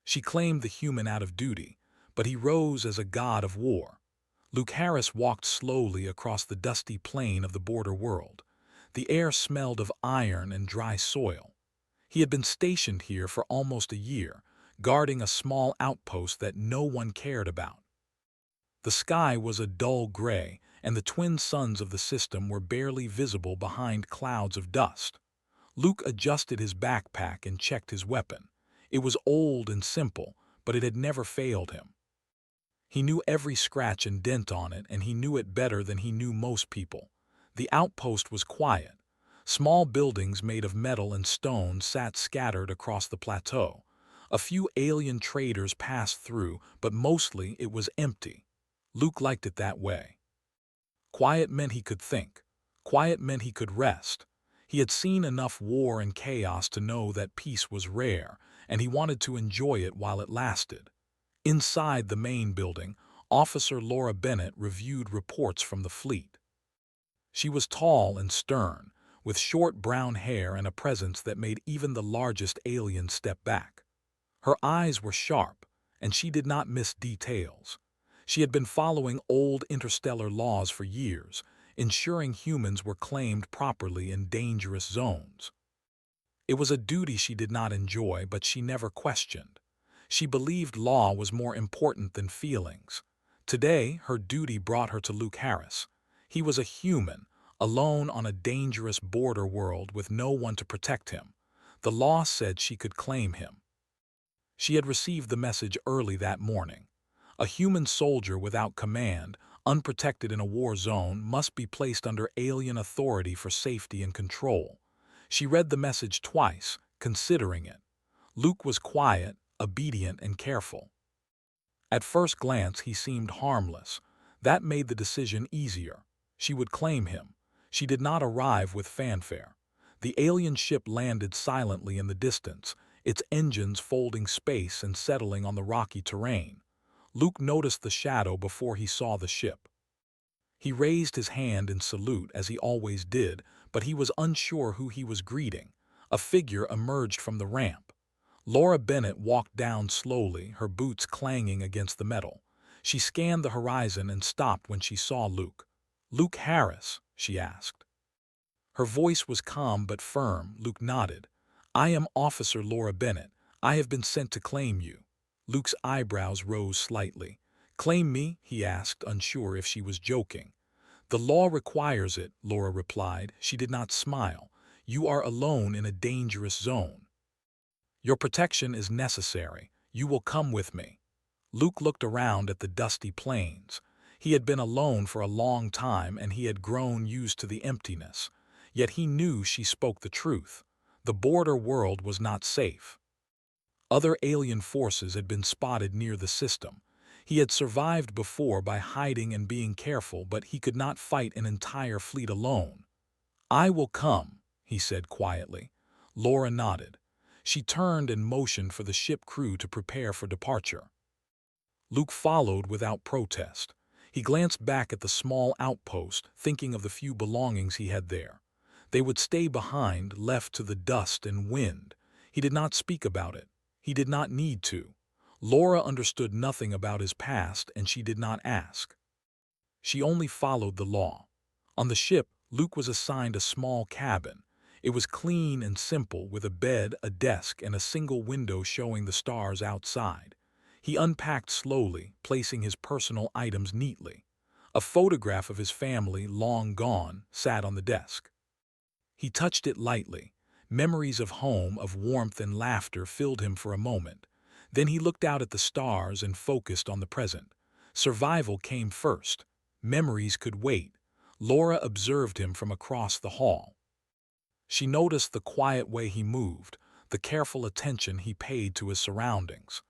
She claimed the human out of duty, but he rose as a god of war. Luke Harris walked slowly across the dusty plain of the border world. The air smelled of iron and dry soil. He had been stationed here for almost a year, guarding a small outpost that no one cared about. The sky was a dull gray, and the twin suns of the system were barely visible behind clouds of dust. Luke adjusted his backpack and checked his weapon. It was old and simple, but it had never failed him. He knew every scratch and dent on it, and he knew it better than he knew most people. The outpost was quiet. Small buildings made of metal and stone sat scattered across the plateau. A few alien traders passed through, but mostly it was empty. Luke liked it that way. Quiet meant he could think. Quiet meant he could rest. He had seen enough war and chaos to know that peace was rare, and he wanted to enjoy it while it lasted. Inside the main building, Officer Laura Bennett reviewed reports from the fleet. She was tall and stern, with short brown hair and a presence that made even the largest alien step back. Her eyes were sharp, and she did not miss details. She had been following old interstellar laws for years, ensuring humans were claimed properly in dangerous zones. It was a duty she did not enjoy, but she never questioned. She believed law was more important than feelings. Today, her duty brought her to Luke Harris. He was a human, alone on a dangerous border world with no one to protect him. The law said she could claim him. She had received the message early that morning. A human soldier without command, unprotected in a war zone, must be placed under alien authority for safety and control. She read the message twice, considering it. Luke was quiet, obedient, and careful. At first glance, he seemed harmless. That made the decision easier. She would claim him. She did not arrive with fanfare. The alien ship landed silently in the distance, its engines folding space and settling on the rocky terrain. Luke noticed the shadow before he saw the ship. He raised his hand in salute as he always did, but he was unsure who he was greeting. A figure emerged from the ramp. Laura Bennett walked down slowly, her boots clanging against the metal. She scanned the horizon and stopped when she saw Luke. "Luke Harris?" she asked. Her voice was calm but firm. Luke nodded. "I am Officer Laura Bennett. I have been sent to claim you." Luke's eyebrows rose slightly. "Claim me?" he asked, unsure if she was joking. "The law requires it," Laura replied. She did not smile. "You are alone in a dangerous zone. Your protection is necessary. You will come with me." Luke looked around at the dusty plains. He had been alone for a long time, and he had grown used to the emptiness. Yet he knew she spoke the truth. The border world was not safe. Other alien forces had been spotted near the system. He had survived before by hiding and being careful, but he could not fight an entire fleet alone. "I will come," he said quietly. Laura nodded. She turned and motioned for the ship crew to prepare for departure. Luke followed without protest. He glanced back at the small outpost, thinking of the few belongings he had there. They would stay behind, left to the dust and wind. He did not speak about it. He did not need to. Laura understood nothing about his past, and she did not ask. She only followed the law. On the ship, Luke was assigned a small cabin. It was clean and simple, with a bed, a desk, and a single window showing the stars outside. He unpacked slowly, placing his personal items neatly. A photograph of his family, long gone, sat on the desk. He touched it lightly. Memories of home, of warmth and laughter filled him for a moment. Then he looked out at the stars and focused on the present. Survival came first. Memories could wait. Laura observed him from across the hall. She noticed the quiet way he moved, the careful attention he paid to his surroundings.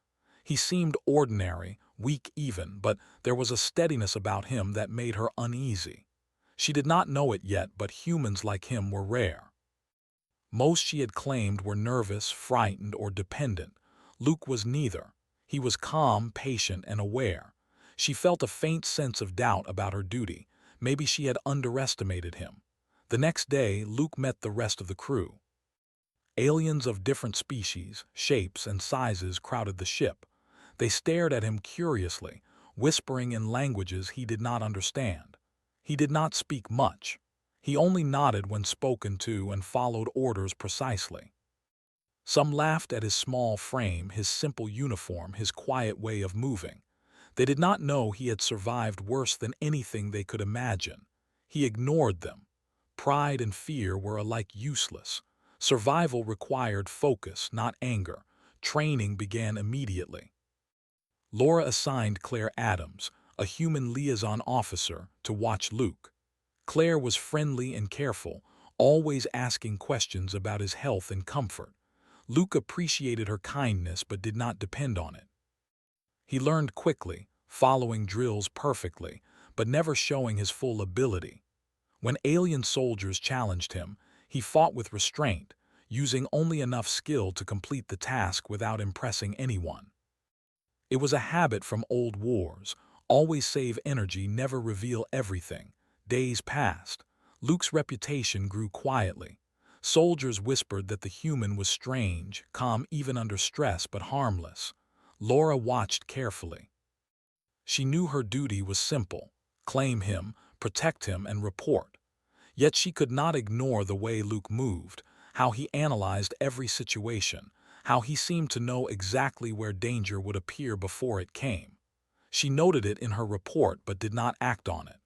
He seemed ordinary, weak even, but there was a steadiness about him that made her uneasy. She did not know it yet, but humans like him were rare. Most she had claimed were nervous, frightened, or dependent. Luke was neither. He was calm, patient, and aware. She felt a faint sense of doubt about her duty. Maybe she had underestimated him. The next day, Luke met the rest of the crew. Aliens of different species, shapes, and sizes crowded the ship. They stared at him curiously, whispering in languages he did not understand. He did not speak much. He only nodded when spoken to and followed orders precisely. Some laughed at his small frame, his simple uniform, his quiet way of moving. They did not know he had survived worse than anything they could imagine. He ignored them. Pride and fear were alike useless. Survival required focus, not anger. Training began immediately. Laura assigned Claire Adams, a human liaison officer, to watch Luke. Claire was friendly and careful, always asking questions about his health and comfort. Luke appreciated her kindness but did not depend on it. He learned quickly, following drills perfectly, but never showing his full ability. When alien soldiers challenged him, he fought with restraint, using only enough skill to complete the task without impressing anyone. It was a habit from old wars: always save energy, never reveal everything. Days passed. Luke's reputation grew quietly. Soldiers whispered that the human was strange, calm even under stress, but harmless. Laura watched carefully. She knew her duty was simple: claim him, protect him, and report. Yet she could not ignore the way Luke moved, how he analyzed every situation, how he seemed to know exactly where danger would appear before it came. She noted it in her report but did not act on it.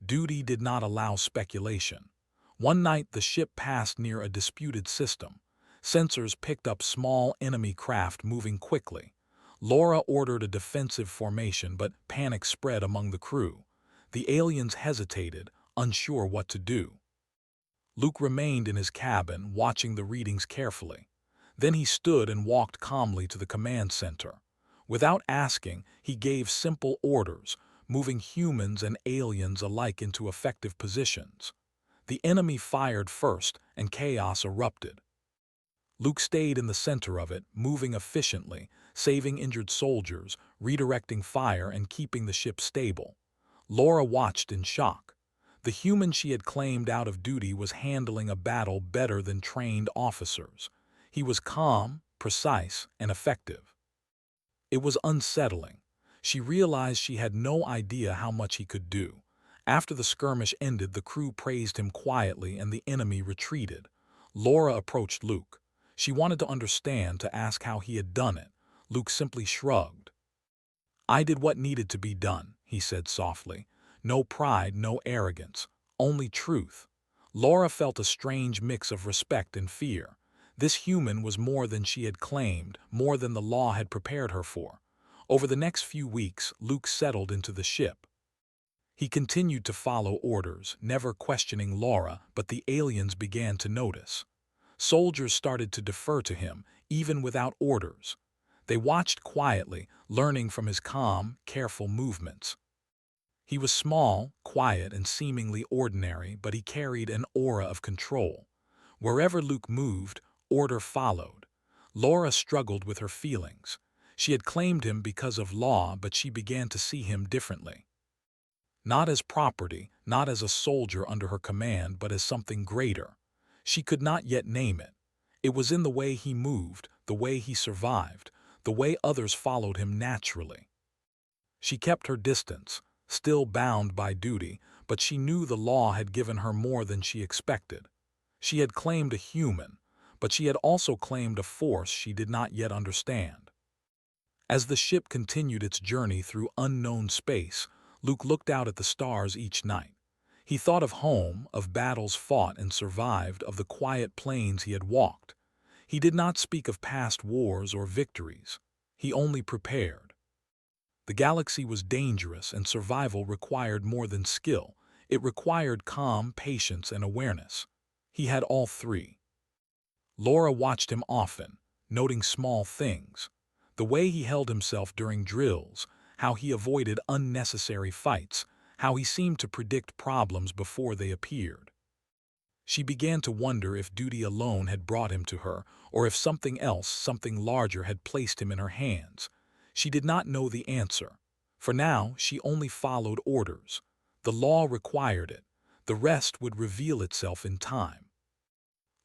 Duty did not allow speculation. One night the ship passed near a disputed system. Sensors picked up small enemy craft moving quickly. Laura ordered a defensive formation, but panic spread among the crew. The aliens hesitated, unsure what to do. Luke remained in his cabin, watching the readings carefully. Then he stood and walked calmly to the command center. Without asking, he gave simple orders, moving humans and aliens alike into effective positions. The enemy fired first, and chaos erupted. Luke stayed in the center of it, moving efficiently, saving injured soldiers, redirecting fire, and keeping the ship stable. Laura watched in shock. The human she had claimed out of duty was handling a battle better than trained officers. He was calm, precise, and effective. It was unsettling. She realized she had no idea how much he could do. After the skirmish ended, the crew praised him quietly and the enemy retreated. Laura approached Luke. She wanted to understand, to ask how he had done it. Luke simply shrugged. "I did what needed to be done," he said softly. "No pride, no arrogance, only truth." Laura felt a strange mix of respect and fear. This human was more than she had claimed, more than the law had prepared her for. Over the next few weeks, Luke settled into the ship. He continued to follow orders, never questioning Laura, but the aliens began to notice. Soldiers started to defer to him, even without orders. They watched quietly, learning from his calm, careful movements. He was small, quiet, and seemingly ordinary, but he carried an aura of control. Wherever Luke moved, order followed. Laura struggled with her feelings. She had claimed him because of law, but she began to see him differently. Not as property, not as a soldier under her command, but as something greater. She could not yet name it. It was in the way he moved, the way he survived, the way others followed him naturally. She kept her distance, still bound by duty, but she knew the law had given her more than she expected. She had claimed a human, but she had also claimed a force she did not yet understand. As the ship continued its journey through unknown space, Luke looked out at the stars each night. He thought of home, of battles fought and survived, of the quiet plains he had walked. He did not speak of past wars or victories. He only prepared. The galaxy was dangerous, and survival required more than skill. It required calm, patience, and awareness. He had all three. Laura watched him often, noting small things: the way he held himself during drills, how he avoided unnecessary fights, how he seemed to predict problems before they appeared. She began to wonder if duty alone had brought him to her, or if something else, something larger, had placed him in her hands. She did not know the answer. For now, she only followed orders. The law required it. The rest would reveal itself in time.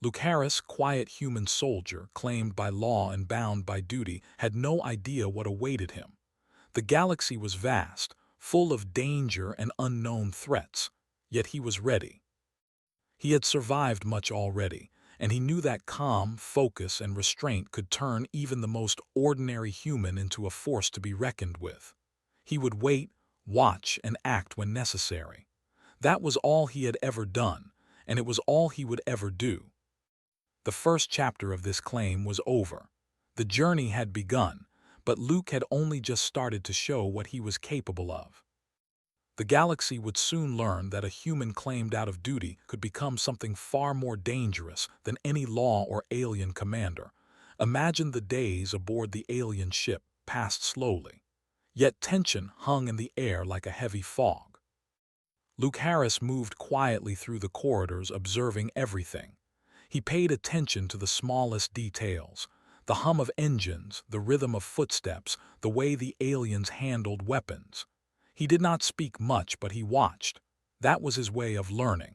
Luke Harris, quiet human soldier, claimed by law and bound by duty, had no idea what awaited him. The galaxy was vast, full of danger and unknown threats, yet he was ready. He had survived much already, and he knew that calm, focus, and restraint could turn even the most ordinary human into a force to be reckoned with. He would wait, watch, and act when necessary. That was all he had ever done, and it was all he would ever do. The first chapter of this claim was over. The journey had begun, but Luke had only just started to show what he was capable of. The galaxy would soon learn that a human claimed out of duty could become something far more dangerous than any law or alien commander. Imagine the days aboard the alien ship passed slowly. Yet tension hung in the air like a heavy fog. Luke Harris moved quietly through the corridors, observing everything. He paid attention to the smallest details: the hum of engines, the rhythm of footsteps, the way the aliens handled weapons. He did not speak much, but he watched. That was his way of learning.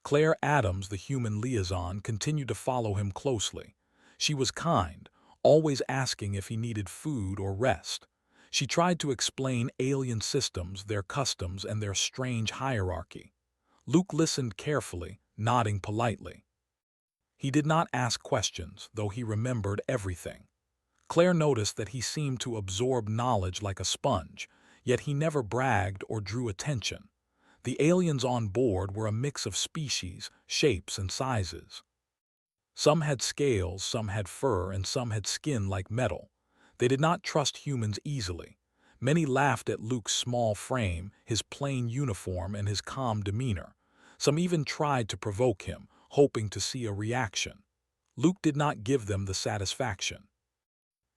Claire Adams, the human liaison, continued to follow him closely. She was kind, always asking if he needed food or rest. She tried to explain alien systems, their customs, and their strange hierarchy. Luke listened carefully, nodding politely. He did not ask questions, though he remembered everything. Claire noticed that he seemed to absorb knowledge like a sponge, yet he never bragged or drew attention. The aliens on board were a mix of species, shapes, and sizes. Some had scales, some had fur, and some had skin like metal. They did not trust humans easily. Many laughed at Luke's small frame, his plain uniform, and his calm demeanor. Some even tried to provoke him, hoping to see a reaction. Luke did not give them the satisfaction.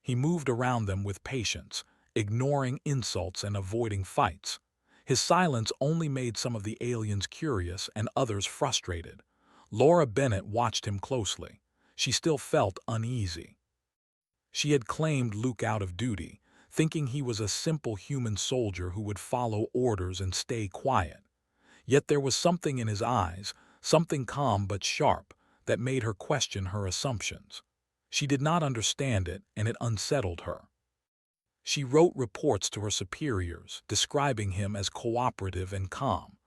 He moved around them with patience, ignoring insults and avoiding fights. His silence only made some of the aliens curious and others frustrated. Laura Bennett watched him closely. She still felt uneasy. She had claimed Luke out of duty, thinking he was a simple human soldier who would follow orders and stay quiet. Yet there was something in his eyes, something calm but sharp, that made her question her assumptions. She did not understand it, and it unsettled her. She wrote reports to her superiors, describing him as cooperative and calm.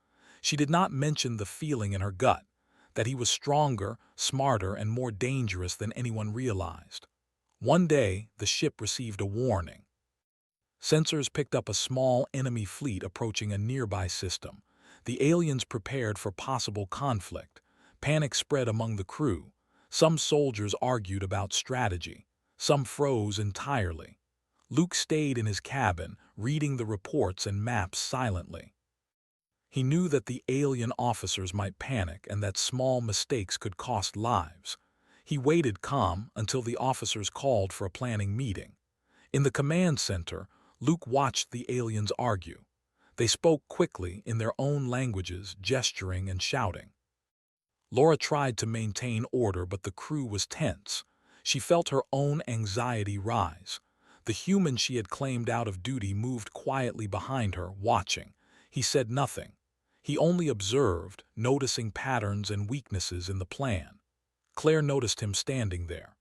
She did not mention the feeling in her gut, that he was stronger, smarter, and more dangerous than anyone realized. One day, the ship received a warning. Sensors picked up a small enemy fleet approaching a nearby system. The aliens prepared for possible conflict. Panic spread among the crew. Some soldiers argued about strategy. Some froze entirely. Luke stayed in his cabin, reading the reports and maps silently. He knew that the alien officers might panic and that small mistakes could cost lives. He waited calm until the officers called for a planning meeting. In the command center, Luke watched the aliens argue. They spoke quickly in their own languages, gesturing and shouting. Laura tried to maintain order, but the crew was tense. She felt her own anxiety rise. The human she had claimed out of duty moved quietly behind her, watching. He said nothing. He only observed, noticing patterns and weaknesses in the plan. Claire noticed him standing there.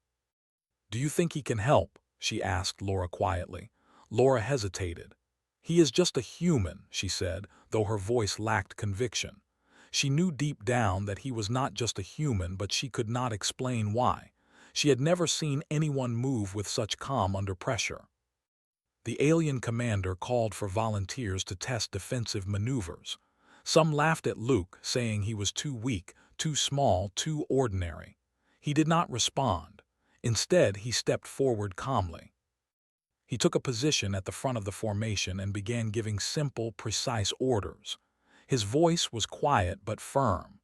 "Do you think he can help?" she asked Laura quietly. Laura hesitated. "He is just a human," she said, though her voice lacked conviction. She knew deep down that he was not just a human, but she could not explain why. She had never seen anyone move with such calm under pressure. The alien commander called for volunteers to test defensive maneuvers. Some laughed at Luke, saying he was too weak, too small, too ordinary. He did not respond. Instead, he stepped forward calmly. He took a position at the front of the formation and began giving simple, precise orders. His voice was quiet but firm.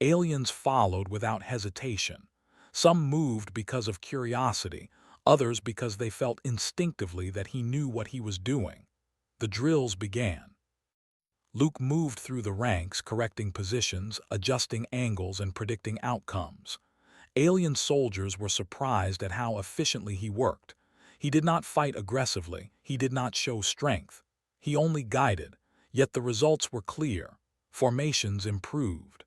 Aliens followed without hesitation. Some moved because of curiosity, others because they felt instinctively that he knew what he was doing. The drills began. Luke moved through the ranks, correcting positions, adjusting angles, and predicting outcomes. Alien soldiers were surprised at how efficiently he worked. He did not fight aggressively, he did not show strength. He only guided, yet the results were clear. Formations improved.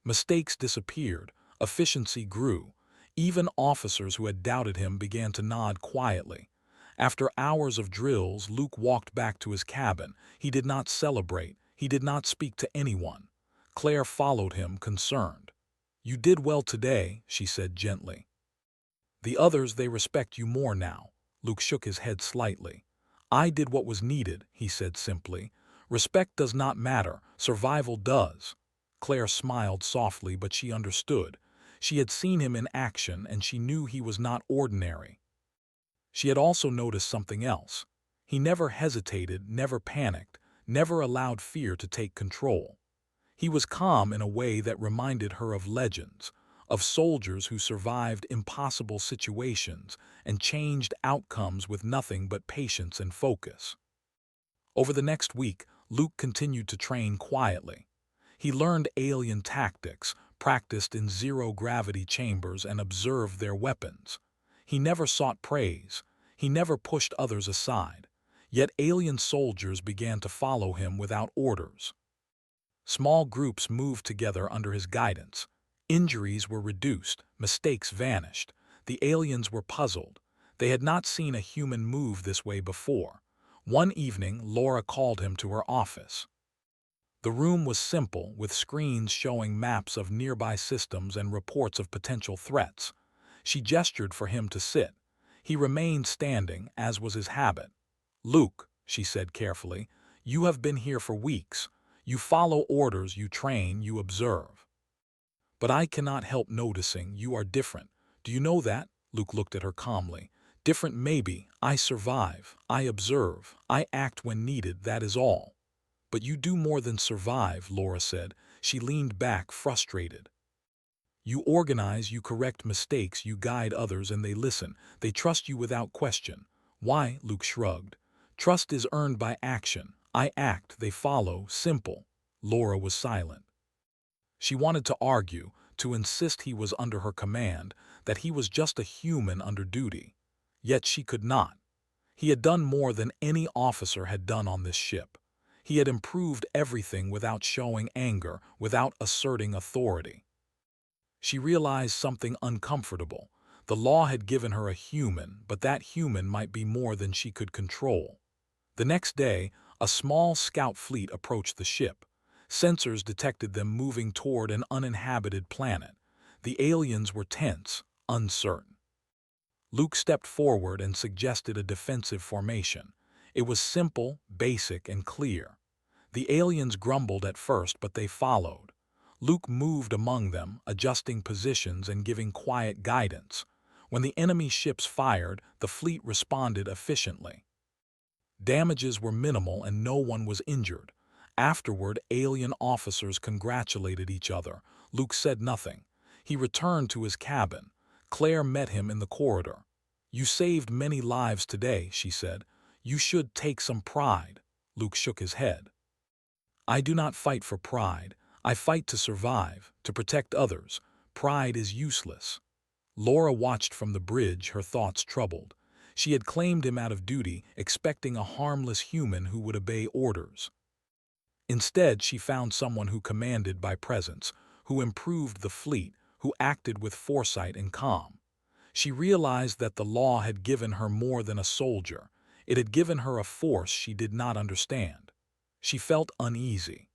Mistakes disappeared, Efficiency grew. Even officers who had doubted him began to nod quietly. After hours of drills, Luke walked back to his cabin. He did not celebrate. He did not speak to anyone. Claire followed him, concerned. "You did well today," she said gently. "The others, they respect you more now." Luke shook his head slightly. "I did what was needed," he said simply. "Respect does not matter. Survival does." Claire smiled softly, but she understood. She had seen him in action, and she knew he was not ordinary. She had also noticed something else. He never hesitated, never panicked, never allowed fear to take control. He was calm in a way that reminded her of legends, of soldiers who survived impossible situations and changed outcomes with nothing but patience and focus. Over the next week, Luke continued to train quietly. He learned alien tactics, practiced in zero-gravity chambers, and observed their weapons. He never sought praise. He never pushed others aside. Yet alien soldiers began to follow him without orders. Small groups moved together under his guidance. Injuries were reduced, mistakes vanished. The aliens were puzzled. They had not seen a human move this way before. One evening, Laura called him to her office. The room was simple, with screens showing maps of nearby systems and reports of potential threats. She gestured for him to sit. He remained standing, as was his habit. "Luke," she said carefully, "you have been here for weeks. You follow orders, you train, you observe. But I cannot help noticing you are different. Do you know that?" Luke looked at her calmly. "Different maybe. I survive. I observe. I act when needed, that is all." "But you do more than survive," Laura said. She leaned back, frustrated. "You organize, you correct mistakes, you guide others, and they listen. They trust you without question." "Why?" Luke shrugged. "Trust is earned by action. I act, they follow, simple." Laura was silent. She wanted to argue, to insist he was under her command, that he was just a human under duty. Yet she could not. He had done more than any officer had done on this ship. He had improved everything without showing anger, without asserting authority. She realized something uncomfortable. The law had given her a human, but that human might be more than she could control. The next day, a small scout fleet approached the ship. Sensors detected them moving toward an uninhabited planet. The aliens were tense, uncertain. Luke stepped forward and suggested a defensive formation. It was simple, basic, and clear. The aliens grumbled at first, but they followed. Luke moved among them, adjusting positions and giving quiet guidance. When the enemy ships fired, the fleet responded efficiently. Damages were minimal and no one was injured. Afterward, alien officers congratulated each other. Luke said nothing. He returned to his cabin. Claire met him in the corridor. "You saved many lives today," she said. "You should take some pride." Luke shook his head. "I do not fight for pride. I fight to survive, to protect others. Pride is useless." Laura watched from the bridge, her thoughts troubled. She had claimed him out of duty, expecting a harmless human who would obey orders. Instead, she found someone who commanded by presence, who improved the fleet, who acted with foresight and calm. She realized that the law had given her more than a soldier. It had given her a force she did not understand. She felt uneasy.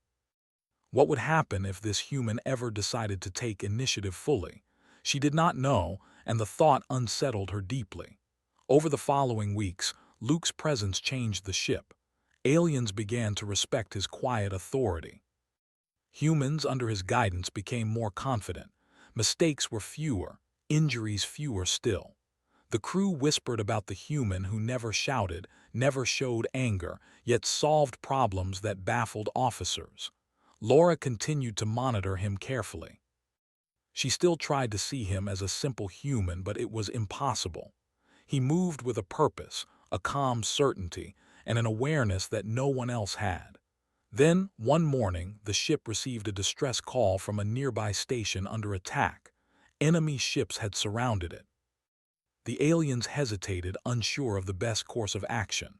What would happen if this human ever decided to take initiative fully? She did not know, and the thought unsettled her deeply. Over the following weeks, Luke's presence changed the ship. Aliens began to respect his quiet authority. Humans under his guidance became more confident. Mistakes were fewer, injuries fewer still. The crew whispered about the human who never shouted, never showed anger, yet solved problems that baffled officers. Laura continued to monitor him carefully. She still tried to see him as a simple human, but it was impossible. He moved with a purpose, a calm certainty, and an awareness that no one else had. Then, one morning, the ship received a distress call from a nearby station under attack. Enemy ships had surrounded it. The aliens hesitated, unsure of the best course of action.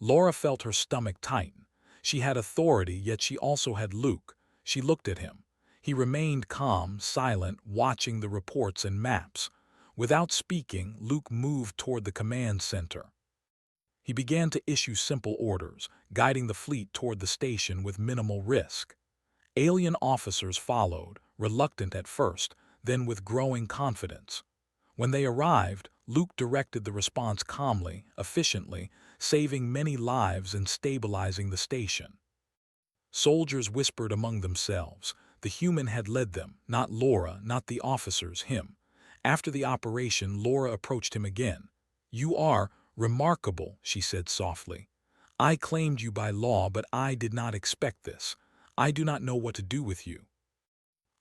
Laura felt her stomach tighten. She had authority, yet she also had Luke. She looked at him. He remained calm, silent, watching the reports and maps. Without speaking, Luke moved toward the command center. He began to issue simple orders, guiding the fleet toward the station with minimal risk. Alien officers followed, reluctant at first, then with growing confidence. When they arrived, Luke directed the response calmly, efficiently, saving many lives and stabilizing the station. Soldiers whispered among themselves. The human had led them, not Laura, not the officers, him. After the operation, Laura approached him again. "You are remarkable," she said softly. "I claimed you by law, but I did not expect this. I do not know what to do with you."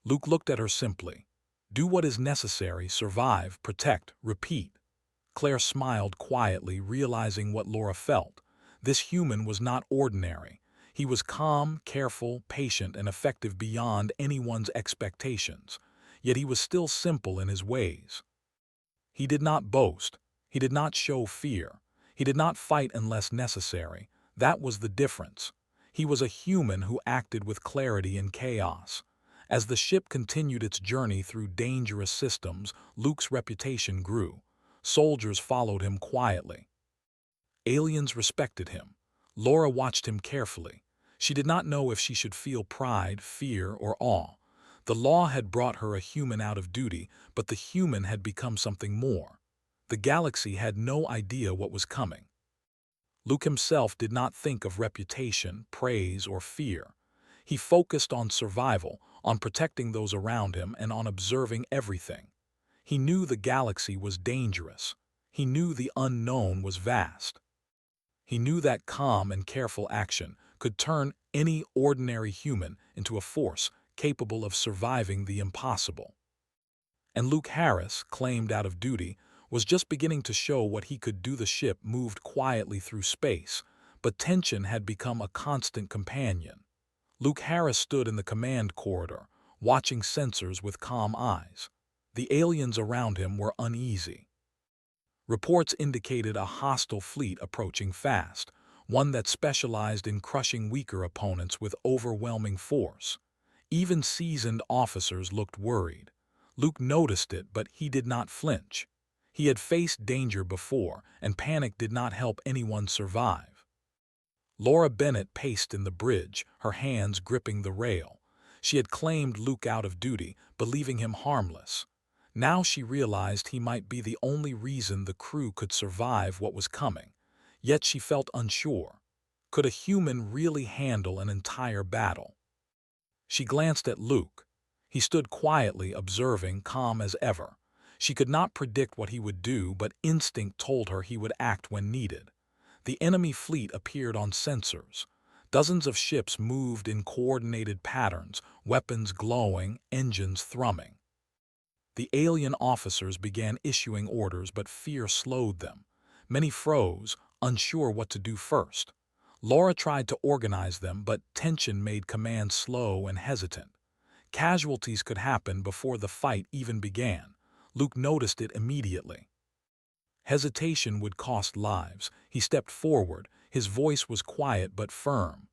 Luke looked at her simply. "Do what is necessary, survive, protect, repeat." Claire smiled quietly, realizing what Laura felt. This human was not ordinary. He was calm, careful, patient, and effective beyond anyone's expectations. Yet he was still simple in his ways. He did not boast. He did not show fear. He did not fight unless necessary. That was the difference. He was a human who acted with clarity in chaos. As the ship continued its journey through dangerous systems, Luke's reputation grew. Soldiers followed him quietly. Aliens respected him. Laura watched him carefully. She did not know if she should feel pride, fear, or awe. The law had brought her a human out of duty, but the human had become something more. The galaxy had no idea what was coming. Luke himself did not think of reputation, praise, or fear. He focused on survival, on protecting those around him, and on observing everything. He knew the galaxy was dangerous. He knew the unknown was vast. He knew that calm and careful action could turn any ordinary human into a force capable of surviving the impossible. And Luke Harris, claimed out of duty, was just beginning to show what he could do. The ship moved quietly through space, but tension had become a constant companion. Luke Harris stood in the command corridor, watching sensors with calm eyes. The aliens around him were uneasy. Reports indicated a hostile fleet approaching fast, one that specialized in crushing weaker opponents with overwhelming force. Even seasoned officers looked worried. Luke noticed it, but he did not flinch. He had faced danger before, and panic did not help anyone survive. Laura Bennett paced in the bridge, her hands gripping the rail. She had claimed Luke out of duty, believing him harmless. Now she realized he might be the only reason the crew could survive what was coming. Yet she felt unsure. Could a human really handle an entire battle? She glanced at Luke. He stood quietly, observing, calm as ever. She could not predict what he would do, but instinct told her he would act when needed. The enemy fleet appeared on sensors. Dozens of ships moved in coordinated patterns, weapons glowing, engines thrumming. The alien officers began issuing orders, but fear slowed them. Many froze, unsure what to do first. Laura tried to organize them, but tension made command slow and hesitant. Casualties could happen before the fight even began. Luke noticed it immediately. Hesitation would cost lives. He stepped forward. His voice was quiet but firm.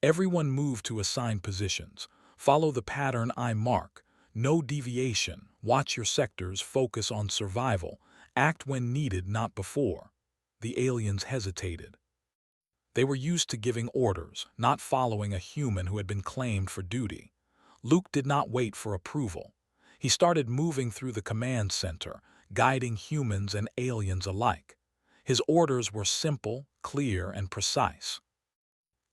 Everyone moved to assigned positions. Follow the pattern I mark. No deviation. Watch your sectors. Focus on survival. Act when needed, not before. The aliens hesitated. They were used to giving orders, not following a human who had been claimed for duty. Luke did not wait for approval. He started moving through the command center, guiding humans and aliens alike. His orders were simple, clear, and precise.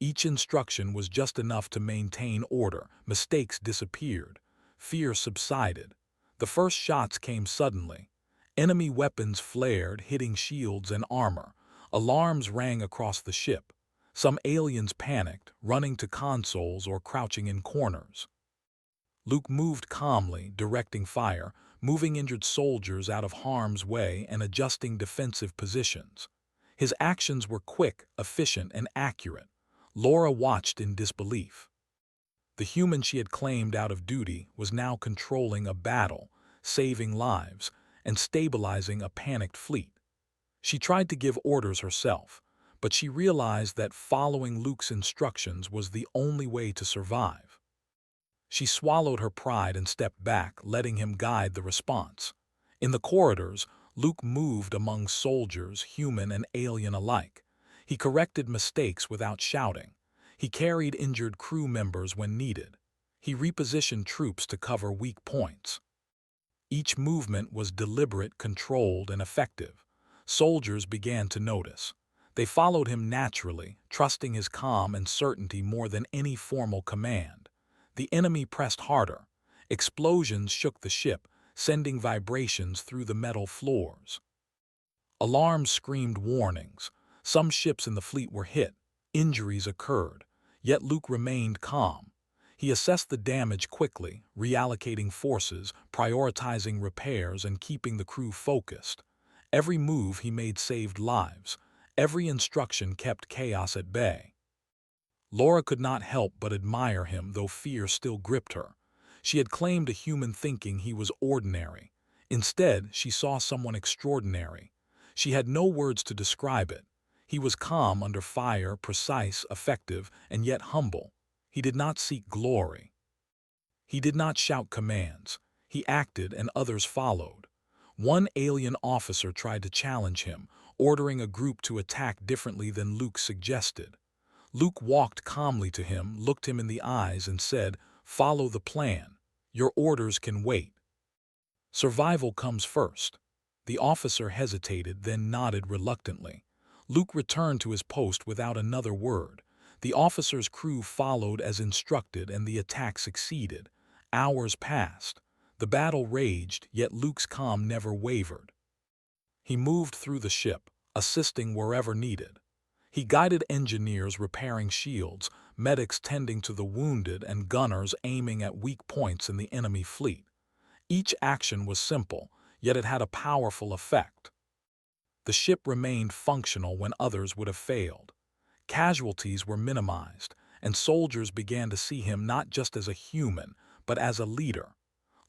Each instruction was just enough to maintain order. Mistakes disappeared. Fear subsided. The first shots came suddenly. Enemy weapons flared, hitting shields and armor. Alarms rang across the ship. Some aliens panicked, running to consoles or crouching in corners. Luke moved calmly, directing fire, moving injured soldiers out of harm's way and adjusting defensive positions. His actions were quick, efficient, and accurate. Laura watched in disbelief. The human she had claimed out of duty was now controlling a battle, saving lives, and stabilizing a panicked fleet. She tried to give orders herself, but she realized that following Luke's instructions was the only way to survive. She swallowed her pride and stepped back, letting him guide the response. In the corridors, Luke moved among soldiers, human and alien alike. He corrected mistakes without shouting. He carried injured crew members when needed. He repositioned troops to cover weak points. Each movement was deliberate, controlled, and effective. Soldiers began to notice. They followed him naturally, trusting his calm and certainty more than any formal command. The enemy pressed harder. Explosions shook the ship, sending vibrations through the metal floors. Alarms screamed warnings. Some ships in the fleet were hit. Injuries occurred. Yet Luke remained calm. He assessed the damage quickly, reallocating forces, prioritizing repairs, and keeping the crew focused. Every move he made saved lives. Every instruction kept chaos at bay. Laura could not help but admire him, though fear still gripped her. She had claimed a human thinking he was ordinary. Instead, she saw someone extraordinary. She had no words to describe it. He was calm under fire, precise, effective, and yet humble. He did not seek glory. He did not shout commands. He acted and others followed. One alien officer tried to challenge him, ordering a group to attack differently than Luke suggested. Luke walked calmly to him, looked him in the eyes, and said, "Follow the plan. Your orders can wait. Survival comes first." The officer hesitated, then nodded reluctantly. Luke returned to his post without another word. The officer's crew followed as instructed, and the attack succeeded. Hours passed. The battle raged, yet Luke's calm never wavered. He moved through the ship, assisting wherever needed. He guided engineers repairing shields, medics tending to the wounded, and gunners aiming at weak points in the enemy fleet. Each action was simple, yet it had a powerful effect. The ship remained functional when others would have failed. Casualties were minimized, and soldiers began to see him not just as a human, but as a leader.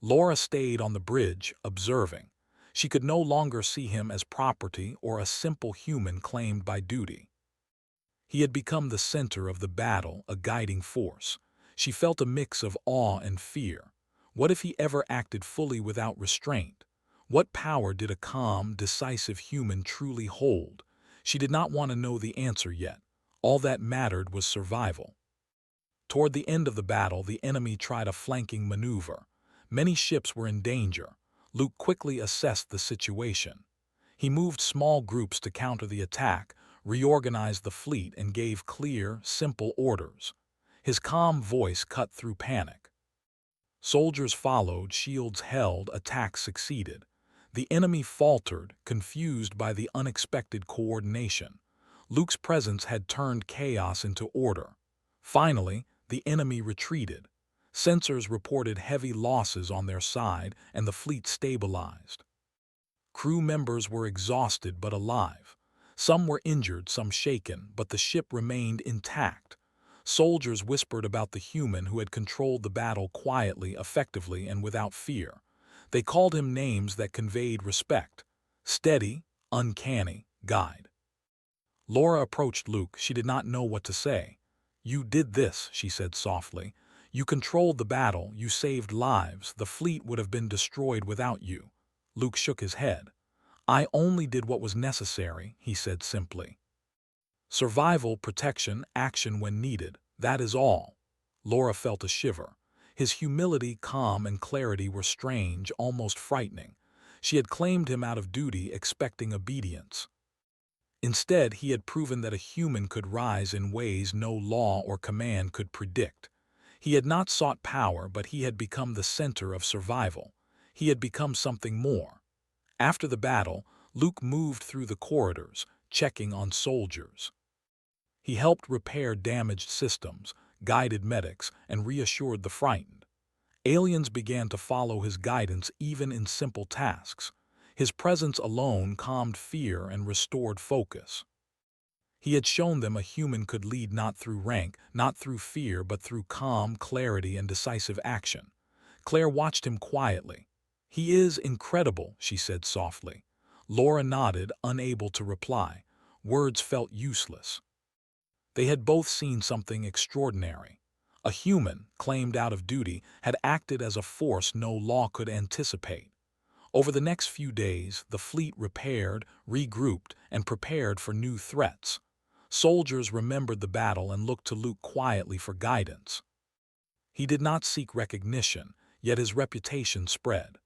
Laura stayed on the bridge, observing. She could no longer see him as property or a simple human claimed by duty. He had become the center of the battle, a guiding force. She felt a mix of awe and fear. What if he ever acted fully without restraint? What power did a calm, decisive human truly hold? She did not want to know the answer yet. All that mattered was survival. Toward the end of the battle, the enemy tried a flanking maneuver. Many ships were in danger. Luke quickly assessed the situation. He moved small groups to counter the attack, reorganized the fleet, and gave clear, simple orders. His calm voice cut through panic. Soldiers followed, shields held, attacks succeeded. The enemy faltered, confused by the unexpected coordination. Luke's presence had turned chaos into order. Finally, the enemy retreated. Sensors reported heavy losses on their side, and the fleet stabilized. Crew members were exhausted but alive. Some were injured, some shaken, but the ship remained intact. Soldiers whispered about the human who had controlled the battle quietly, effectively, and without fear. They called him names that conveyed respect. Steady, uncanny, guide. Laura approached Luke. She did not know what to say. "You did this," she said softly. "You controlled the battle, you saved lives. The fleet would have been destroyed without you." Luke shook his head. "I only did what was necessary," he said simply. "Survival, protection, action when needed, that is all." Laura felt a shiver. His humility, calm, and clarity were strange, almost frightening. She had claimed him out of duty, expecting obedience. Instead, he had proven that a human could rise in ways no law or command could predict. He had not sought power, but he had become the center of survival. He had become something more. After the battle, Luke moved through the corridors, checking on soldiers. He helped repair damaged systems, guided medics, and reassured the frightened. Aliens began to follow his guidance even in simple tasks. His presence alone calmed fear and restored focus. He had shown them a human could lead not through rank, not through fear, but through calm, clarity, and decisive action. Claire watched him quietly. "He is incredible," she said softly. Laura nodded, unable to reply. Words felt useless. They had both seen something extraordinary. A human, claimed out of duty, had acted as a force no law could anticipate. Over the next few days, the fleet repaired, regrouped, and prepared for new threats. Soldiers remembered the battle and looked to Luke quietly for guidance. He did not seek recognition, yet his reputation spread.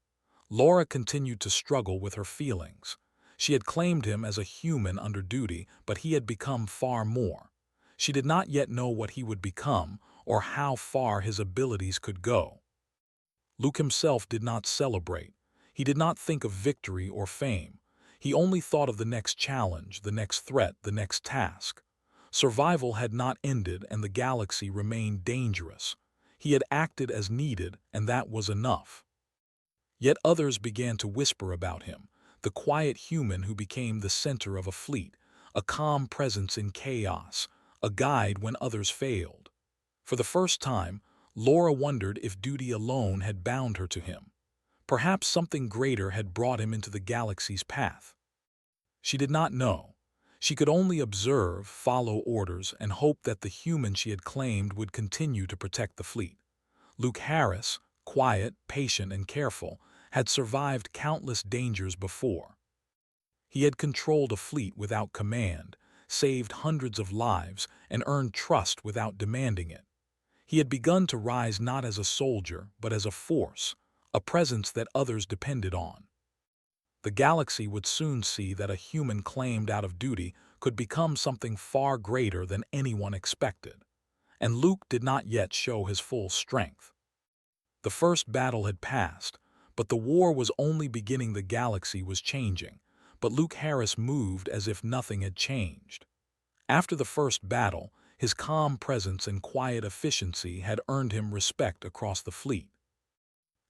Laura continued to struggle with her feelings. She had claimed him as a human under duty, but he had become far more. She did not yet know what he would become or how far his abilities could go. Luke himself did not celebrate. He did not think of victory or fame. He only thought of the next challenge, the next threat, the next task. Survival had not ended and the galaxy remained dangerous. He had acted as needed, and that was enough. Yet others began to whisper about him, the quiet human who became the center of a fleet, a calm presence in chaos, a guide when others failed. For the first time, Laura wondered if duty alone had bound her to him. Perhaps something greater had brought him into the galaxy's path. She did not know. She could only observe, follow orders, and hope that the human she had claimed would continue to protect the fleet. Luke Harris, quiet, patient, and careful, had survived countless dangers before. He had controlled a fleet without command, saved hundreds of lives, and earned trust without demanding it. He had begun to rise not as a soldier, but as a force, a presence that others depended on. The galaxy would soon see that a human claimed out of duty could become something far greater than anyone expected. And Luke did not yet show his full strength. The first battle had passed, but the war was only beginning. The galaxy was changing, but Luke Harris moved as if nothing had changed. After the first battle, his calm presence and quiet efficiency had earned him respect across the fleet.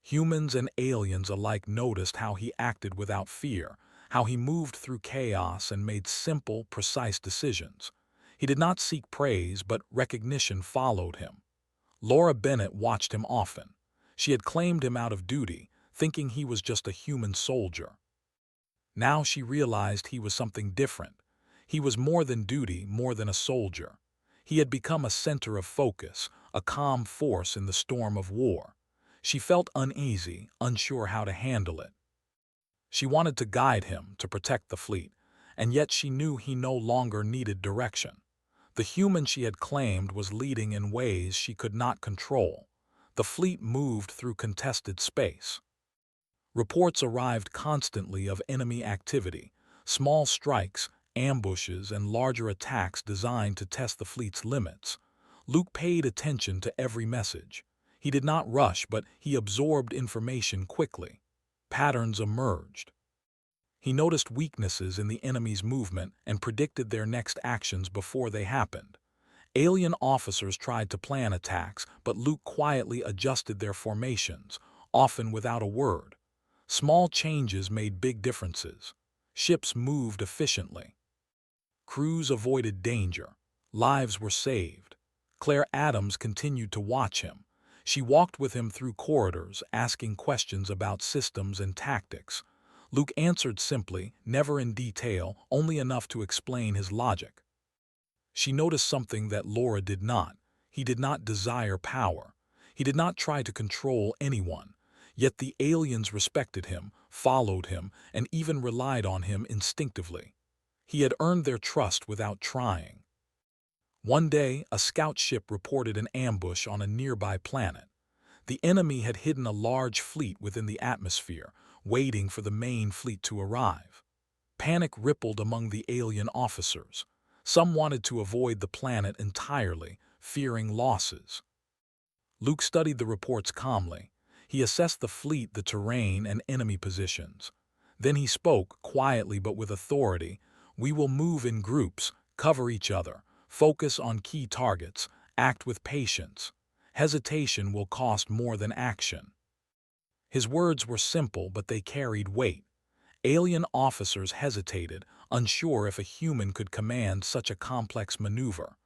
Humans and aliens alike noticed how he acted without fear, how he moved through chaos and made simple, precise decisions. He did not seek praise, but recognition followed him. Laura Bennett watched him often. She had claimed him out of duty, thinking he was just a human soldier. Now she realized he was something different. He was more than duty, more than a soldier. He had become a center of focus, a calm force in the storm of war. She felt uneasy, unsure how to handle it. She wanted to guide him, to protect the fleet, and yet she knew he no longer needed direction. The human she had claimed was leading in ways she could not control. The fleet moved through contested space. Reports arrived constantly of enemy activity, small strikes, ambushes, and larger attacks designed to test the fleet's limits. Luke paid attention to every message. He did not rush, but he absorbed information quickly. Patterns emerged. He noticed weaknesses in the enemy's movement and predicted their next actions before they happened. Alien officers tried to plan attacks, but Luke quietly adjusted their formations, often without a word. Small changes made big differences. Ships moved efficiently. Crews avoided danger. Lives were saved. Claire Adams continued to watch him. She walked with him through corridors, asking questions about systems and tactics. Luke answered simply, never in detail, only enough to explain his logic. She noticed something that Laura did not. He did not desire power. He did not try to control anyone. Yet the aliens respected him, followed him, and even relied on him instinctively. He had earned their trust without trying. One day, a scout ship reported an ambush on a nearby planet. The enemy had hidden a large fleet within the atmosphere, waiting for the main fleet to arrive. Panic rippled among the alien officers. Some wanted to avoid the planet entirely, fearing losses. Luke studied the reports calmly. He assessed the fleet, the terrain, and enemy positions. Then he spoke, quietly but with authority. "We will move in groups, cover each other, focus on key targets, act with patience. Hesitation will cost more than action." His words were simple, but they carried weight. Alien officers hesitated, unsure if a human could command such a complex maneuver.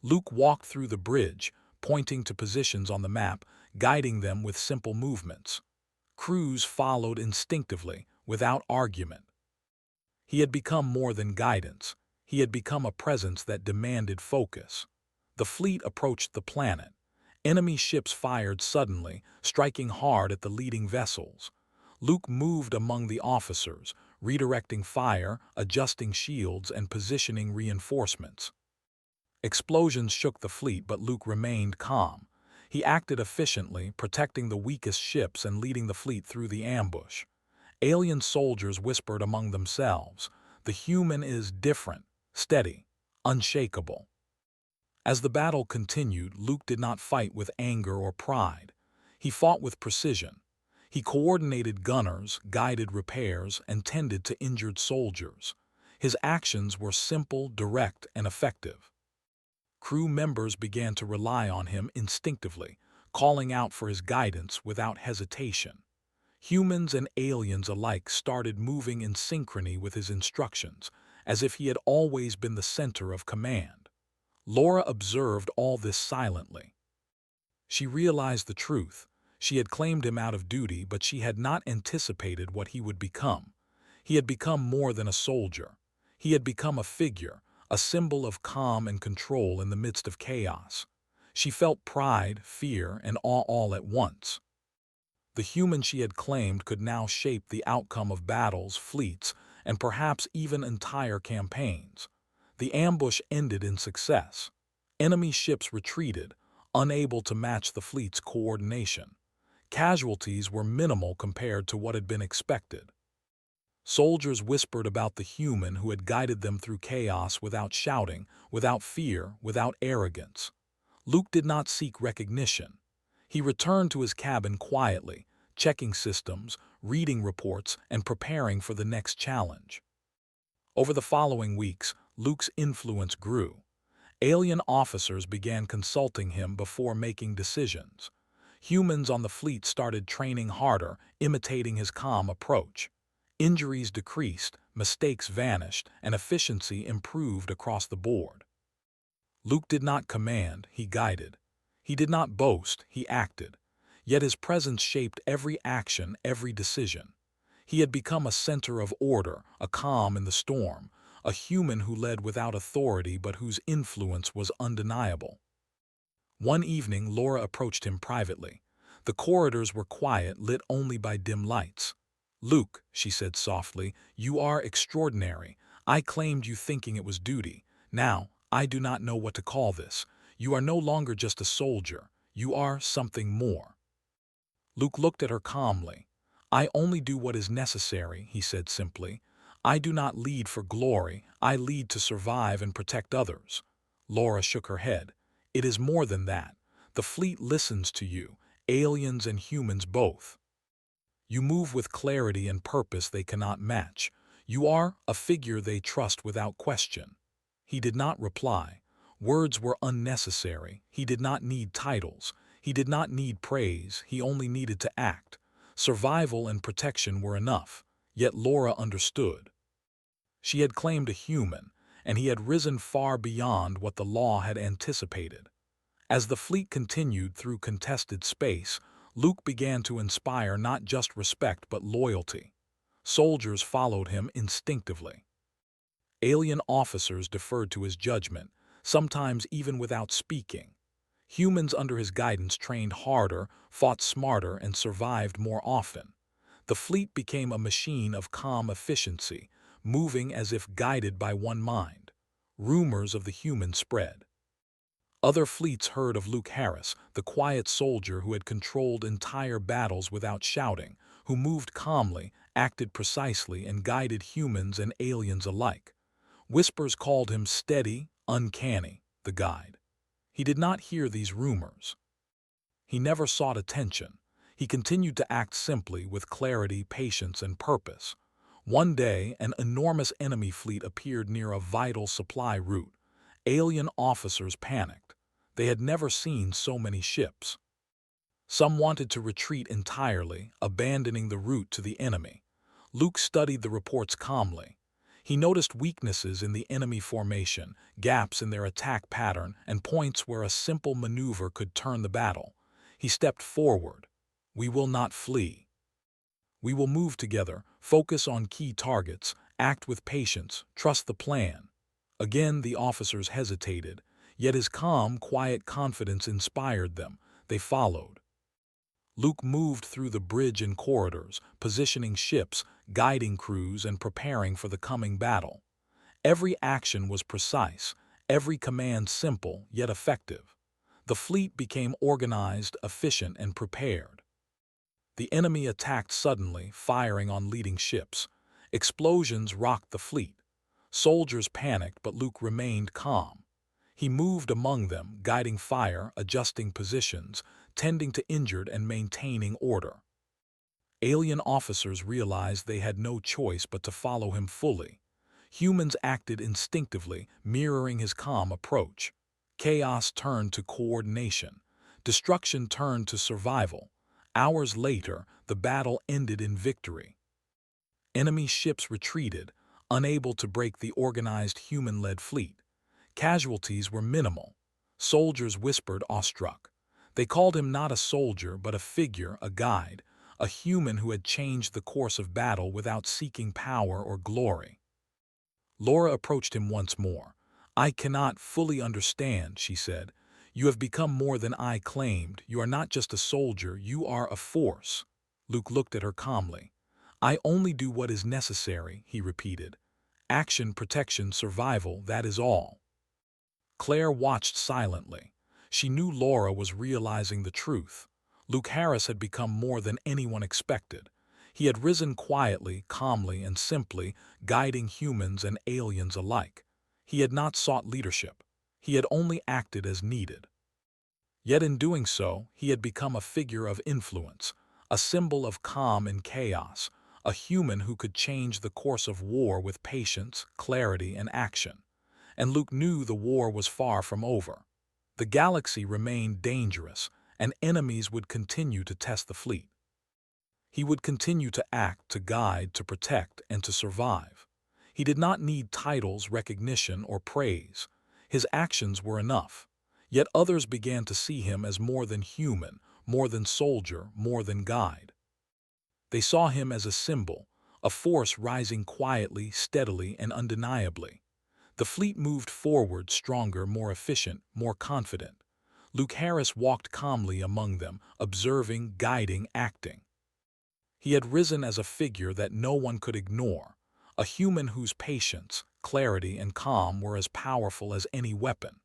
Luke walked through the bridge, pointing to positions on the map, guiding them with simple movements. Crews followed instinctively, without argument. He had become more than guidance. He had become a presence that demanded focus. The fleet approached the planet. Enemy ships fired suddenly, striking hard at the leading vessels. Luke moved among the officers, redirecting fire, adjusting shields, and positioning reinforcements. Explosions shook the fleet, but Luke remained calm. He acted efficiently, protecting the weakest ships and leading the fleet through the ambush. Alien soldiers whispered among themselves, "The human is different, steady, unshakable." As the battle continued, Luke did not fight with anger or pride. He fought with precision. He coordinated gunners, guided repairs, and tended to injured soldiers. His actions were simple, direct, and effective. Crew members began to rely on him instinctively, calling out for his guidance without hesitation. Humans and aliens alike started moving in synchrony with his instructions, as if he had always been the center of command. Laura observed all this silently. She realized the truth. She had claimed him out of duty, but she had not anticipated what he would become. He had become more than a soldier. He had become a figure, a symbol of calm and control in the midst of chaos. She felt pride, fear, and awe all at once. The human she had claimed could now shape the outcome of battles, fleets, and perhaps even entire campaigns. The ambush ended in success. Enemy ships retreated, unable to match the fleet's coordination. Casualties were minimal compared to what had been expected. Soldiers whispered about the human who had guided them through chaos without shouting, without fear, without arrogance. Luke did not seek recognition. He returned to his cabin quietly, checking systems, reading reports, and preparing for the next challenge. Over the following weeks, Luke's influence grew. Alien officers began consulting him before making decisions. Humans on the fleet started training harder, imitating his calm approach. Injuries decreased, mistakes vanished, and efficiency improved across the board. Luke did not command, he guided. He did not boast, he acted. Yet his presence shaped every action, every decision. He had become a center of order, a calm in the storm, a human who led without authority but whose influence was undeniable. One evening, Laura approached him privately. The corridors were quiet, lit only by dim lights. "Luke," she said softly, "you are extraordinary. I claimed you thinking it was duty. Now, I do not know what to call this. You are no longer just a soldier. You are something more." Luke looked at her calmly. "I only do what is necessary," he said simply. "I do not lead for glory. I lead to survive and protect others." Laura shook her head. "It is more than that. The fleet listens to you, aliens and humans both. You move with clarity and purpose they cannot match. You are a figure they trust without question." He did not reply. Words were unnecessary. He did not need titles. He did not need praise. He only needed to act. Survival and protection were enough. Yet Laura understood. She had claimed a human, and he had risen far beyond what the law had anticipated. As the fleet continued through contested space, Luke began to inspire not just respect but loyalty. Soldiers followed him instinctively. Alien officers deferred to his judgment, sometimes even without speaking. Humans under his guidance trained harder, fought smarter, and survived more often. The fleet became a machine of calm efficiency, moving as if guided by one mind. Rumors of the human spread. Other fleets heard of Luke Harris, the quiet soldier who had controlled entire battles without shouting, who moved calmly, acted precisely, and guided humans and aliens alike. Whispers called him steady, uncanny, the guide. He did not hear these rumors. He never sought attention. He continued to act simply, with clarity, patience, and purpose. One day, an enormous enemy fleet appeared near a vital supply route. Alien officers panicked. They had never seen so many ships. Some wanted to retreat entirely, abandoning the route to the enemy. Luke studied the reports calmly. He noticed weaknesses in the enemy formation, gaps in their attack pattern, and points where a simple maneuver could turn the battle. He stepped forward. "We will not flee. We will move together, focus on key targets, act with patience, trust the plan." Again the officers hesitated, yet his calm, quiet confidence inspired them. They followed. Luke moved through the bridge and corridors, positioning ships, guiding crews, and preparing for the coming battle. Every action was precise, every command simple yet effective. The fleet became organized, efficient, and prepared. The enemy attacked suddenly, firing on leading ships. Explosions rocked the fleet. Soldiers panicked, but Luke remained calm. He moved among them, guiding fire, adjusting positions, tending to injured and maintaining order. Alien officers realized they had no choice but to follow him fully. Humans acted instinctively, mirroring his calm approach. Chaos turned to coordination. Destruction turned to survival. Hours later, the battle ended in victory. Enemy ships retreated, unable to break the organized human-led fleet. Casualties were minimal. Soldiers whispered awestruck. They called him not a soldier, but a figure, a guide, a human who had changed the course of battle without seeking power or glory. Laura approached him once more. "I cannot fully understand," she said. "You have become more than I claimed. You are not just a soldier, you are a force." Luke looked at her calmly. "I only do what is necessary," he repeated. "Action, protection, survival, that is all." Claire watched silently. She knew Laura was realizing the truth. Luke Harris had become more than anyone expected. He had risen quietly, calmly, and simply, guiding humans and aliens alike. He had not sought leadership. He had only acted as needed. Yet in doing so, he had become a figure of influence, a symbol of calm in chaos, a human who could change the course of war with patience, clarity, and action. And Luke knew the war was far from over. The galaxy remained dangerous, and enemies would continue to test the fleet. He would continue to act, to guide, to protect, and to survive. He did not need titles, recognition, or praise. His actions were enough. Yet others began to see him as more than human, more than soldier, more than guide. They saw him as a symbol, a force rising quietly, steadily, and undeniably. The fleet moved forward, stronger, more efficient, more confident. Luke Harris walked calmly among them, observing, guiding, acting. He had risen as a figure that no one could ignore, a human whose patience, clarity, and calm were as powerful as any weapon.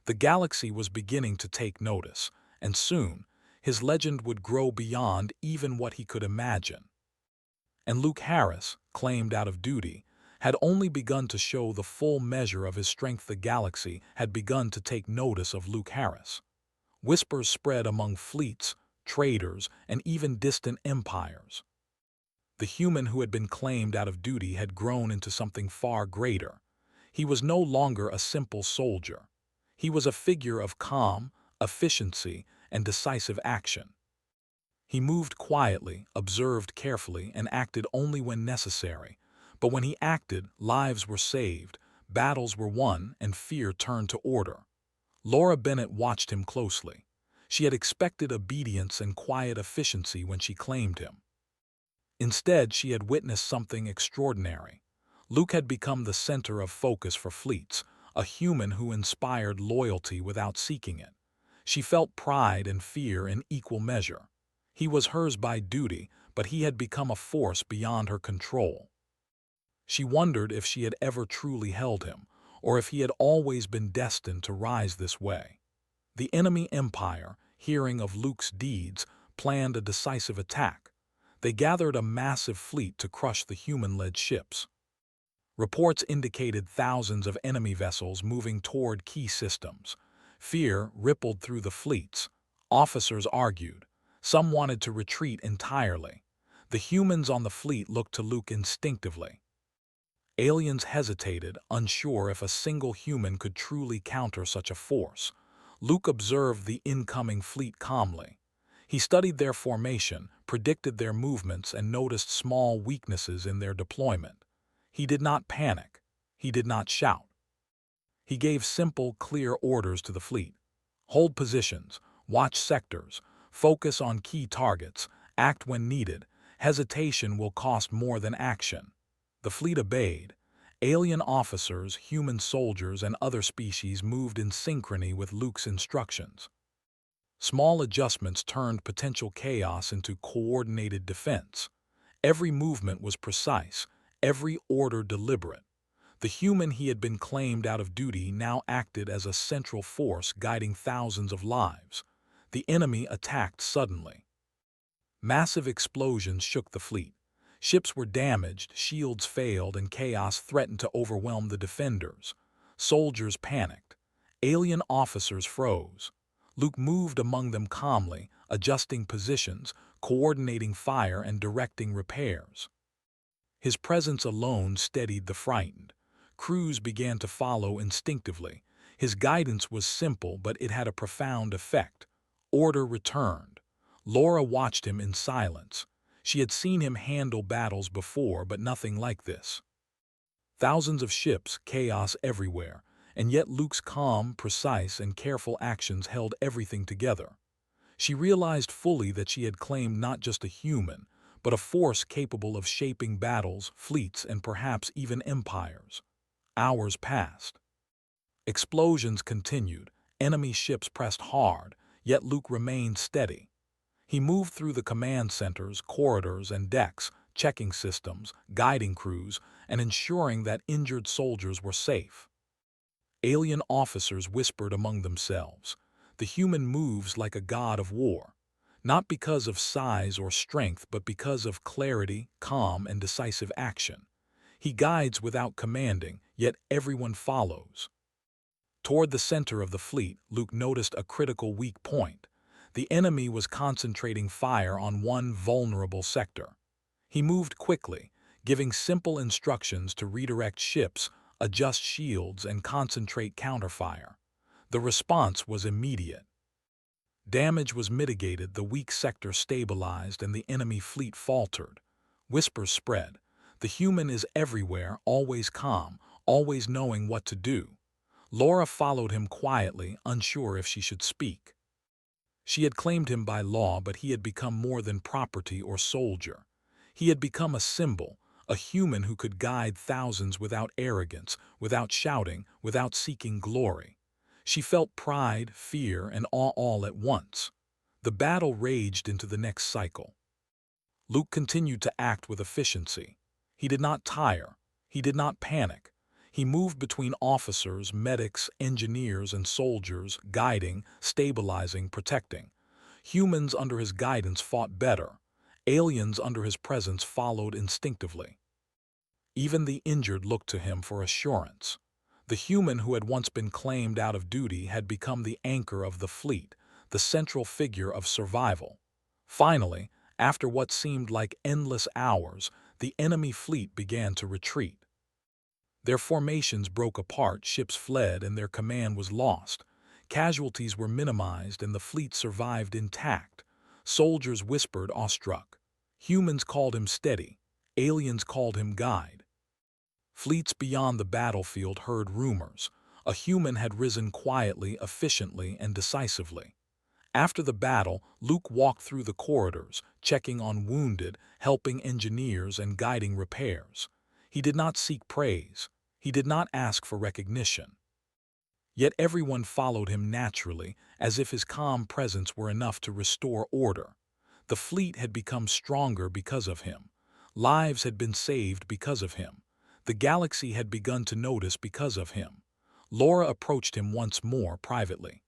The galaxy was beginning to take notice, and soon, his legend would grow beyond even what he could imagine. And Luke Harris, claimed out of duty, had only begun to show the full measure of his strength. The galaxy had begun to take notice of Luke Harris. Whispers spread among fleets, traders, and even distant empires. The human who had been claimed out of duty had grown into something far greater. He was no longer a simple soldier. He was a figure of calm, efficiency, and decisive action. He moved quietly, observed carefully, and acted only when necessary. But when he acted, lives were saved, battles were won, and fear turned to order. Laura Bennett watched him closely. She had expected obedience and quiet efficiency when she claimed him. Instead, she had witnessed something extraordinary. Luke had become the center of focus for fleets, a human who inspired loyalty without seeking it. She felt pride and fear in equal measure. He was hers by duty, but he had become a force beyond her control. She wondered if she had ever truly held him, or if he had always been destined to rise this way. The enemy empire, hearing of Luke's deeds, planned a decisive attack. They gathered a massive fleet to crush the human-led ships. Reports indicated thousands of enemy vessels moving toward key systems. Fear rippled through the fleets. Officers argued. Some wanted to retreat entirely. The humans on the fleet looked to Luke instinctively. Aliens hesitated, unsure if a single human could truly counter such a force. Luke observed the incoming fleet calmly. He studied their formation, predicted their movements, and noticed small weaknesses in their deployment. He did not panic. He did not shout. He gave simple, clear orders to the fleet. Hold positions, watch sectors, focus on key targets, act when needed. Hesitation will cost more than action. The fleet obeyed. Alien officers, human soldiers, and other species moved in synchrony with Luke's instructions. Small adjustments turned potential chaos into coordinated defense. Every movement was precise, every order deliberate. The human he had been claimed out of duty now acted as a central force guiding thousands of lives. The enemy attacked suddenly. Massive explosions shook the fleet. Ships were damaged, shields failed, and chaos threatened to overwhelm the defenders. Soldiers panicked. Alien officers froze. Luke moved among them calmly, adjusting positions, coordinating fire, and directing repairs. His presence alone steadied the frightened. Crews began to follow instinctively. His guidance was simple, but it had a profound effect. Order returned. Laura watched him in silence. She had seen him handle battles before, but nothing like this. Thousands of ships, chaos everywhere, and yet Luke's calm, precise, and careful actions held everything together. She realized fully that she had claimed not just a human, but a force capable of shaping battles, fleets, and perhaps even empires. Hours passed. Explosions continued. Enemy ships pressed hard, yet Luke remained steady. He moved through the command centers, corridors, and decks, checking systems, guiding crews, and ensuring that injured soldiers were safe. Alien officers whispered among themselves. The human moves like a god of war, not because of size or strength, but because of clarity, calm, and decisive action. He guides without commanding, yet everyone follows. Toward the center of the fleet, Luke noticed a critical weak point. The enemy was concentrating fire on one vulnerable sector. He moved quickly, giving simple instructions to redirect ships, adjust shields, and concentrate counterfire. The response was immediate. Damage was mitigated, the weak sector stabilized, and the enemy fleet faltered. Whispers spread. The human is everywhere, always calm, always knowing what to do. Laura followed him quietly, unsure if she should speak. She had claimed him by law, but he had become more than property or soldier. He had become a symbol, a human who could guide thousands without arrogance, without shouting, without seeking glory. She felt pride, fear, and awe all at once. The battle raged into the next cycle. Luke continued to act with efficiency. He did not tire. He did not panic. He moved between officers, medics, engineers, and soldiers, guiding, stabilizing, protecting. Humans under his guidance fought better. Aliens under his presence followed instinctively. Even the injured looked to him for assurance. The human who had once been claimed out of duty had become the anchor of the fleet, the central figure of survival. Finally, after what seemed like endless hours, the enemy fleet began to retreat. Their formations broke apart, ships fled, and their command was lost. Casualties were minimized, and the fleet survived intact. Soldiers whispered, awestruck. Humans called him steady. Aliens called him guide. Fleets beyond the battlefield heard rumors. A human had risen quietly, efficiently, and decisively. After the battle, Luke walked through the corridors, checking on wounded, helping engineers, and guiding repairs. He did not seek praise. He did not ask for recognition. Yet everyone followed him naturally, as if his calm presence were enough to restore order. The fleet had become stronger because of him. Lives had been saved because of him. The galaxy had begun to notice because of him. Laura approached him once more privately.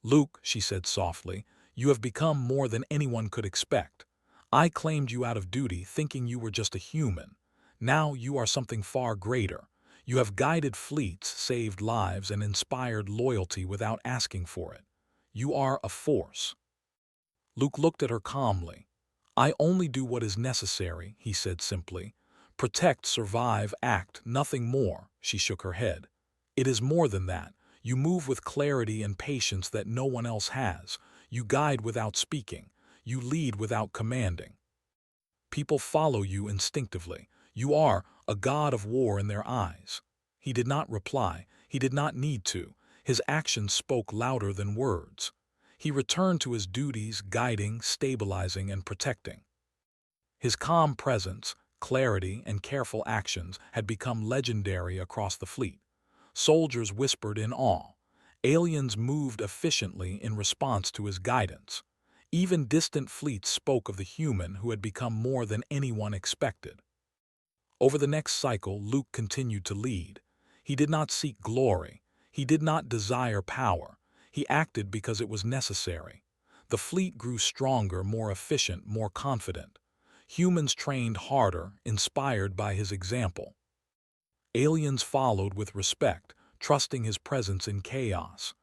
"Luke," she said softly, "you have become more than anyone could expect. I claimed you out of duty, thinking you were just a human. Now you are something far greater. You have guided fleets, saved lives, and inspired loyalty without asking for it. You are a force." Luke looked at her calmly. "I only do what is necessary," he said simply. "Protect, survive, act, nothing more." She shook her head. "It is more than that. You move with clarity and patience that no one else has. You guide without speaking. You lead without commanding. People follow you instinctively. You are a god of war in their eyes." He did not reply. He did not need to. His actions spoke louder than words. He returned to his duties, guiding, stabilizing, and protecting. His calm presence, clarity, and careful actions had become legendary across the fleet. Soldiers whispered in awe. Aliens moved efficiently in response to his guidance. Even distant fleets spoke of the human who had become more than anyone expected. Over the next cycle, Luke continued to lead. He did not seek glory. He did not desire power. He acted because it was necessary. The fleet grew stronger, more efficient, more confident. Humans trained harder, inspired by his example. Aliens followed with respect, trusting his presence in chaos.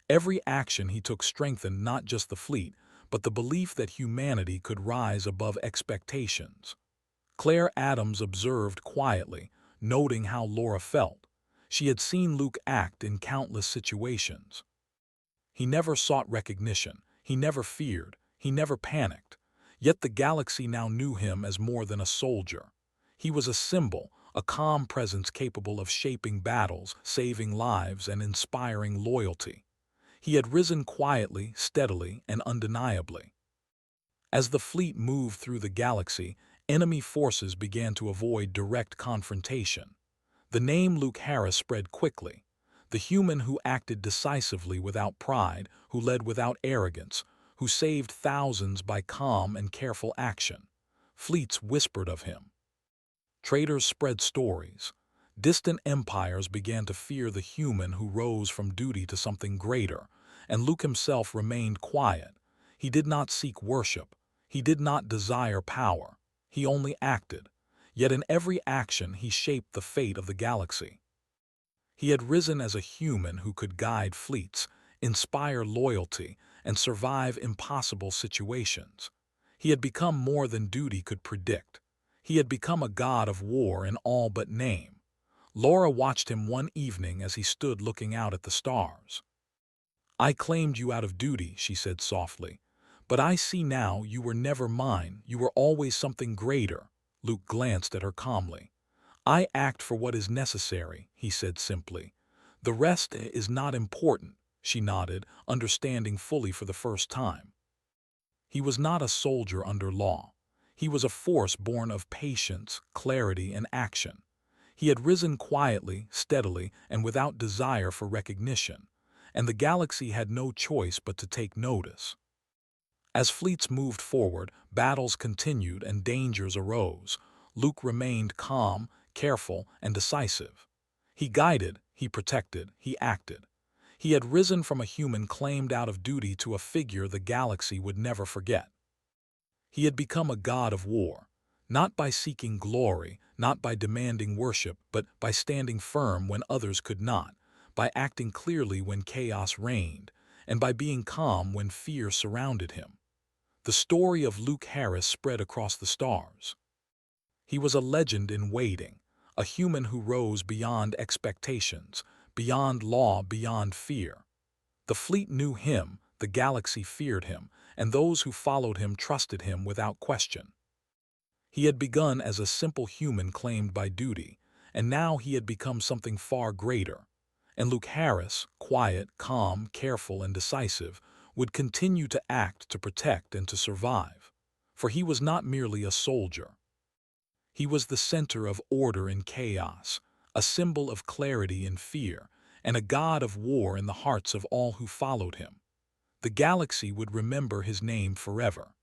Every action he took strengthened not just the fleet, but the belief that humanity could rise above expectations. Claire Adams observed quietly, noting how Laura felt. She had seen Luke act in countless situations. He never sought recognition, he never feared, he never panicked. Yet the galaxy now knew him as more than a soldier. He was a symbol, a calm presence capable of shaping battles, saving lives, and inspiring loyalty. He had risen quietly, steadily, and undeniably. As the fleet moved through the galaxy, enemy forces began to avoid direct confrontation. The name Luke Harris spread quickly. The human who acted decisively without pride, who led without arrogance, who saved thousands by calm and careful action. Fleets whispered of him. Traders spread stories. Distant empires began to fear the human who rose from duty to something greater, and Luke himself remained quiet. He did not seek worship. He did not desire power. He only acted. Yet in every action he shaped the fate of the galaxy. He had risen as a human who could guide fleets, inspire loyalty, and survive impossible situations. He had become more than duty could predict. He had become a god of war in all but name. Laura watched him one evening as he stood looking out at the stars. "I claimed you out of duty," she said softly. "But I see now you were never mine, you were always something greater." Luke glanced at her calmly. "I act for what is necessary," he said simply. "The rest is not important," she nodded, understanding fully for the first time. He was not a soldier under law. He was a force born of patience, clarity, and action. He had risen quietly, steadily, and without desire for recognition, and the galaxy had no choice but to take notice. As fleets moved forward, battles continued and dangers arose. Luke remained calm, careful, and decisive. He guided, he protected, he acted. He had risen from a human claimed out of duty to a figure the galaxy would never forget. He had become a god of war, not by seeking glory, not by demanding worship, but by standing firm when others could not, by acting clearly when chaos reigned, and by being calm when fear surrounded him. The story of Luke Harris spread across the stars. He was a legend in waiting, a human who rose beyond expectations, beyond law, beyond fear. The fleet knew him, the galaxy feared him, and those who followed him trusted him without question. He had begun as a simple human claimed by duty, and now he had become something far greater. And Luke Harris, quiet, calm, careful, and decisive, would continue to act, to protect, and to survive. For he was not merely a soldier. He was the center of order in chaos, a symbol of clarity in fear, and a god of war in the hearts of all who followed him. The galaxy would remember his name forever.